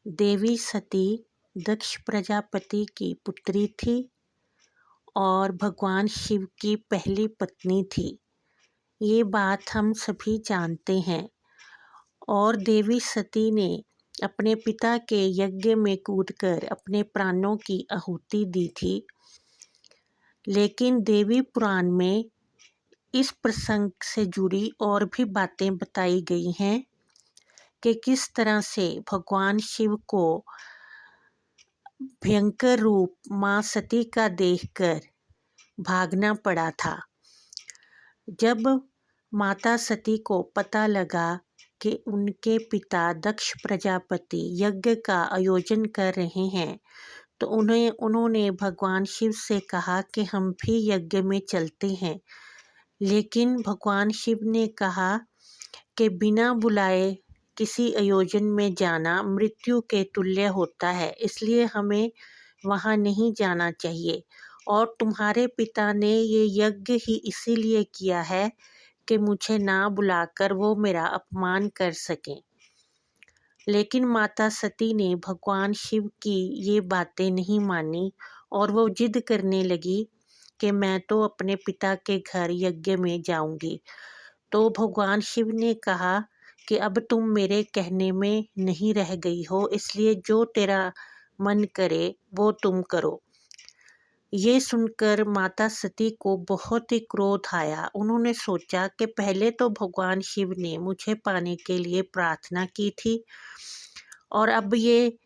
देवी सती दक्ष प्रजापति की पुत्री थी और भगवान शिव की पहली पत्नी थी। ये बात हम सभी जानते हैं। और देवी सती ने अपने पिता के यज्ञ में कूदकर अपने प्राणों की आहुति दी थी। लेकिन देवी पुराण में इस प्रसंग से जुड़ी और भी बातें बताई गई हैं कि किस तरह से भगवान शिव को भयंकर रूप माँ सती का देखकर भागना पड़ा था। जब माता सती को पता लगा कि उनके पिता दक्ष प्रजापति यज्ञ का आयोजन कर रहे हैं, तो उन्होंने भगवान शिव से कहा कि हम भी यज्ञ में चलते हैं। लेकिन भगवान शिव ने कहा कि बिना बुलाए किसी आयोजन में जाना मृत्यु के तुल्य होता है, इसलिए हमें वहाँ नहीं जाना चाहिए। और तुम्हारे पिता ने ये यज्ञ ही इसीलिए किया है कि मुझे ना बुलाकर वो मेरा अपमान कर सकें। लेकिन माता सती ने भगवान शिव की ये बातें नहीं मानी और वो जिद करने लगी कि मैं तो अपने पिता के घर यज्ञ में जाऊंगी। तो भगवान शिव ने कहा कि अब तुम मेरे कहने में नहीं रह गई हो, इसलिए जो तेरा मन करे वो तुम करो। ये सुनकर माता सती को बहुत ही क्रोध आया। उन्होंने सोचा कि पहले तो भगवान शिव ने मुझे पाने के लिए प्रार्थना की थी और अब ये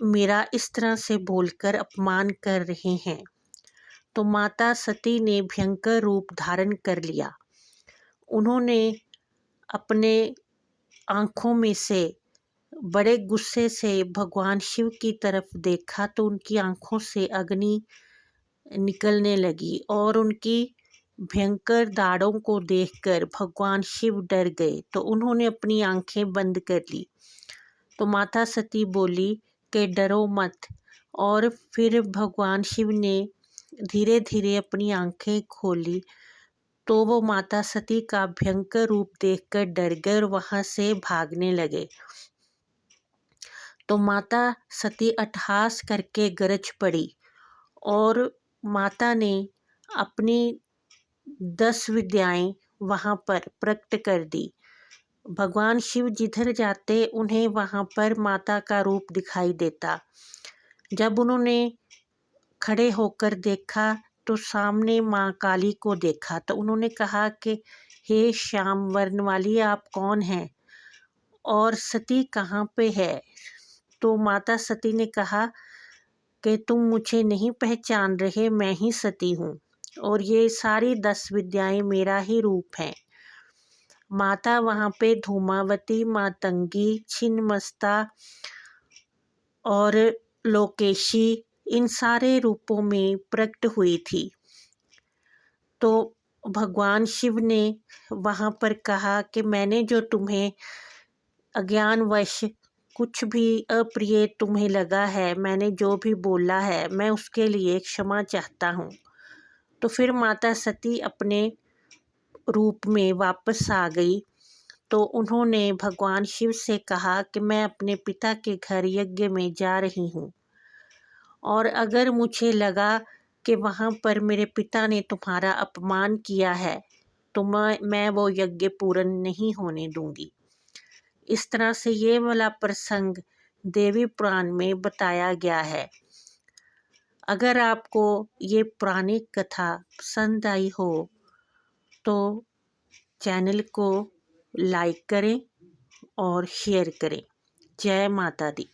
मेरा इस तरह से बोलकर अपमान कर रहे हैं। तो माता सती ने भयंकर रूप धारण कर लिया। उन्होंने अपने आँखों में से बड़े गुस्से से भगवान शिव की तरफ देखा तो उनकी आँखों से अग्नि निकलने लगी और उनकी भयंकर दाढ़ों को देखकर भगवान शिव डर गए। तो उन्होंने अपनी आँखें बंद कर ली। तो माता सती बोली कि डरो मत। और फिर भगवान शिव ने धीरे धीरे अपनी आँखें खोली तो वो माता सती का भयंकर रूप देखकर डर गए और वहाँ से भागने लगे। तो माता सती अट्टहास करके गरज पड़ी और माता ने अपनी 10 विद्याएं वहाँ पर प्रकट कर दी। भगवान शिव जिधर जाते उन्हें वहाँ पर माता का रूप दिखाई देता। जब उन्होंने खड़े होकर देखा तो सामने माँ काली को देखा। तो उन्होंने कहा कि हे श्याम वर्ण वाली, आप कौन हैं और सती कहाँ पे है? तो माता सती ने कहा कि तुम मुझे नहीं पहचान रहे, मैं ही सती हूँ और ये सारी 10 विद्याएं मेरा ही रूप हैं। माता वहाँ पे धूमावती, मातंगी, छिन्नमस्ता और लोकेशी इन सारे रूपों में प्रकट हुई थी। तो भगवान शिव ने वहाँ पर कहा कि मैंने जो तुम्हें अज्ञानवश कुछ भी अप्रिय तुम्हें लगा है, मैंने जो भी बोला है, मैं उसके लिए क्षमा चाहता हूँ। तो फिर माता सती अपने रूप में वापस आ गई। तो उन्होंने भगवान शिव से कहा कि मैं अपने पिता के घर यज्ञ में जा रही हूँ और अगर मुझे लगा कि वहाँ पर मेरे पिता ने तुम्हारा अपमान किया है तो मैं वो यज्ञ पूर्ण नहीं होने दूंगी। इस तरह से ये वाला प्रसंग देवी पुराण में बताया गया है। अगर आपको ये पुरानी कथा पसंद आई हो तो चैनल को लाइक करें और शेयर करें। जय माता दी।